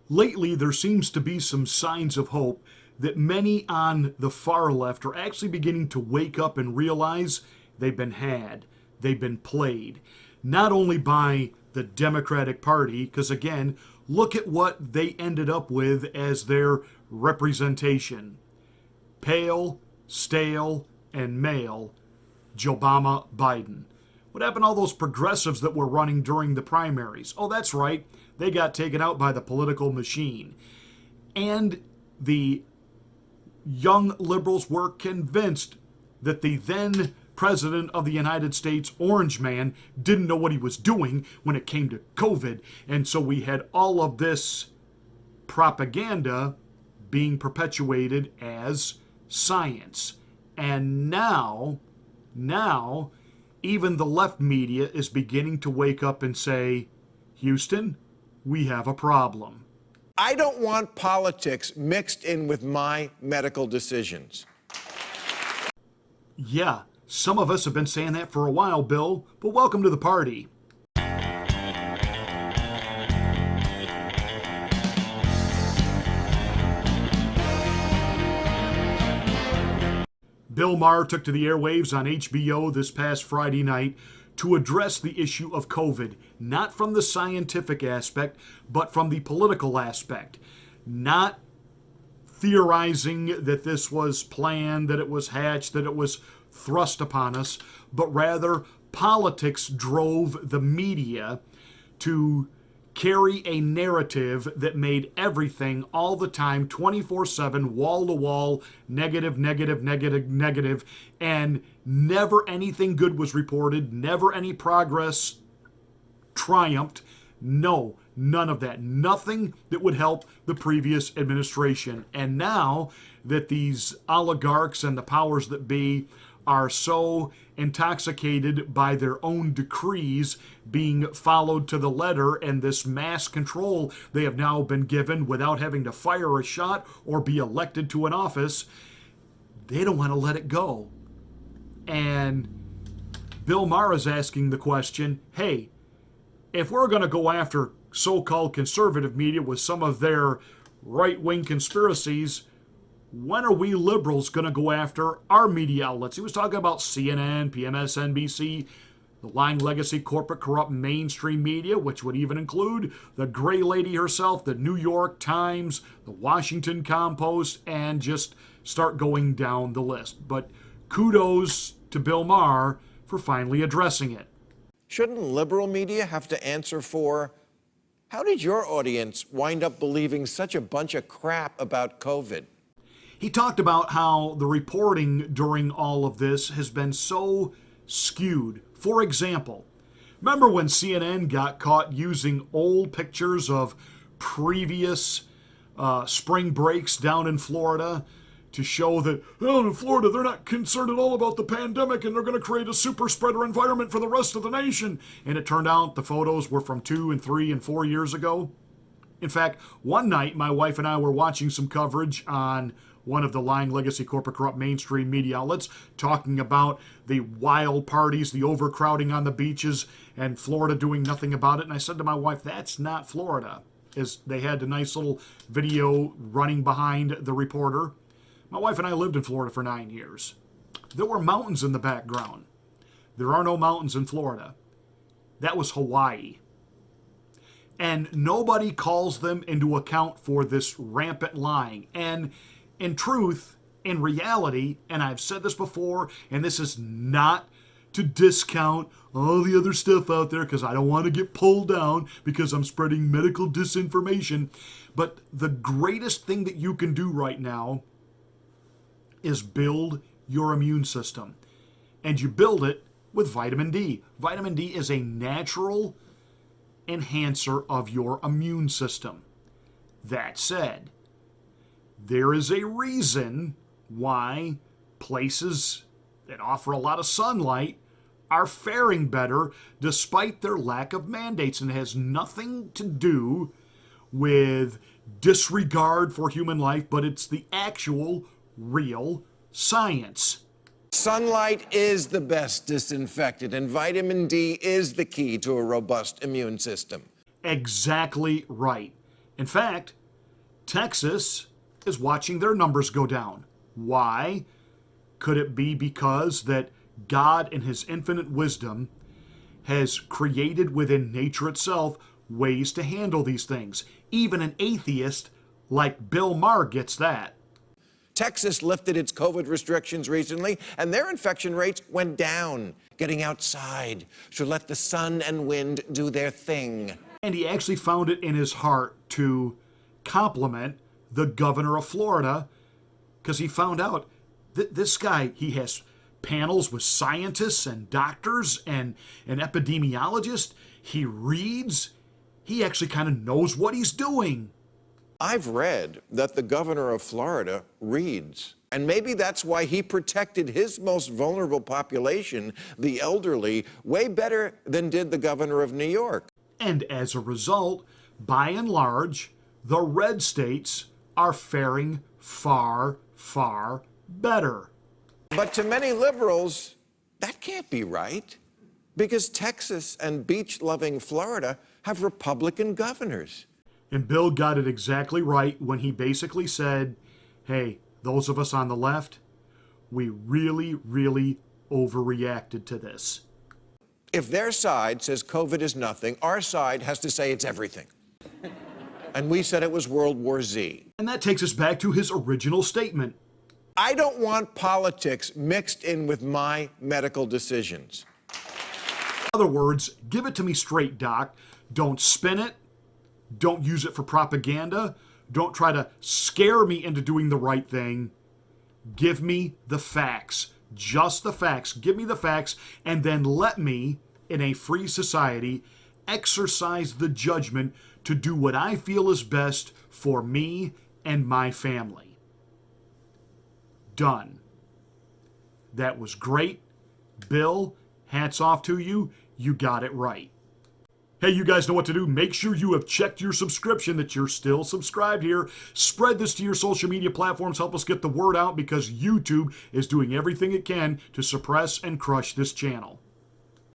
lately there seems to be some signs of hope that many on the far left are actually beginning to wake up and realize they've been had, they've been played, not only by the Democratic Party, because again, look at what they ended up with as their representation. Pale, stale, and male, Jobama Biden. What happened to all those progressives that were running during the primaries? Oh, that's right. They got taken out by the political machine. And the young liberals were convinced that the then president of the United States, Orange Man, didn't know what he was doing when it came to COVID. And so we had all of this propaganda being perpetuated as science. And now, even the left media is beginning to wake up and say, Houston, we have a problem. I don't want politics mixed in with my medical decisions. Yeah, some of us have been saying that for a while, Bill, but welcome to the party. Bill Maher took to the airwaves on HBO this past Friday night to address the issue of COVID, not from the scientific aspect, but from the political aspect. Not theorizing that this was planned, that it was hatched, that it was thrust upon us, but rather politics drove the media to carry a narrative that made everything all the time 24/7, wall to wall, negative, negative, negative, negative, and never anything good was reported, never any progress triumphed. No, none of that. Nothing that would help the previous administration. And now that these oligarchs and the powers that be are so intoxicated by their own decrees being followed to the letter and this mass control they have now been given without having to fire a shot or be elected to an office, they don't want to let it go. And Bill Maher is asking the question, hey, if we're going to go after so-called conservative media with some of their right-wing conspiracies, when are we liberals going to go after our media outlets? He was talking about CNN, PMSNBC, the lying legacy, corporate, corrupt mainstream media, which would even include the gray lady herself, the New York Times, the Washington Compost, and just start going down the list. But kudos to Bill Maher for finally addressing it. Shouldn't liberal media have to answer for, how did your audience wind up believing such a bunch of crap about COVID? He talked about how the reporting during all of this has been so skewed. For example, remember when CNN got caught using old pictures of previous spring breaks down in Florida to show that, well, in Florida, they're not concerned at all about the pandemic and they're going to create a super spreader environment for the rest of the nation. And it turned out the photos were from 2 and 3 and 4 years ago. In fact, one night, my wife and I were watching some coverage on one of the lying legacy corporate corrupt mainstream media outlets talking about the wild parties, the overcrowding on the beaches, and Florida doing nothing about it. And I said to my wife, that's not Florida. As they had a nice little video running behind the reporter. My wife and I lived in Florida for 9 years. There were mountains in the background. There are no mountains in Florida. That was Hawaii. And nobody calls them into account for this rampant lying. And in truth, in reality, and I've said this before, and this is not to discount all the other stuff out there because I don't want to get pulled down because I'm spreading medical disinformation, but the greatest thing that you can do right now is build your immune system. And you build it with vitamin D. Vitamin D is a natural enhancer of your immune system. That said, there is a reason why places that offer a lot of sunlight are faring better despite their lack of mandates. And it has nothing to do with disregard for human life, but it's the actual real science. Sunlight is the best disinfectant, and vitamin D is the key to a robust immune system. Exactly right. In fact, Texas is watching their numbers go down. Why? Could it be because that God in his infinite wisdom has created within nature itself ways to handle these things? Even an atheist like Bill Maher gets that. Texas lifted its COVID restrictions recently, and their infection rates went down. Getting outside should let the sun and wind do their thing. And he actually found it in his heart to compliment the governor of Florida, because he found out that this guy, he has panels with scientists and doctors and an epidemiologist. He reads. He actually kind of knows what he's doing. I've read that the governor of Florida reads, and maybe that's why he protected his most vulnerable population, the elderly, way better than did the governor of New York. And as a result, by and large, the red states are faring far, far better. But to many liberals, that can't be right, because Texas and beach-loving Florida have Republican governors. And Bill got it exactly right when he basically said, hey, those of us on the left, we really, really overreacted to this. If their side says COVID is nothing, our side has to say it's everything. And we said it was World War Z. And that takes us back to his original statement. I don't want politics mixed in with my medical decisions. In other words, give it to me straight, Doc. Don't spin it. Don't use it for propaganda. Don't try to scare me into doing the right thing. Give me the facts. Just the facts. Give me the facts, and then let me, in a free society, exercise the judgment to do what I feel is best for me and my family. Done. That was great. Bill, hats off to you. You got it right. Hey, you guys know what to do. Make sure you have checked your subscription, that you're still subscribed here. Spread this to your social media platforms. Help us get the word out, because YouTube is doing everything it can to suppress and crush this channel.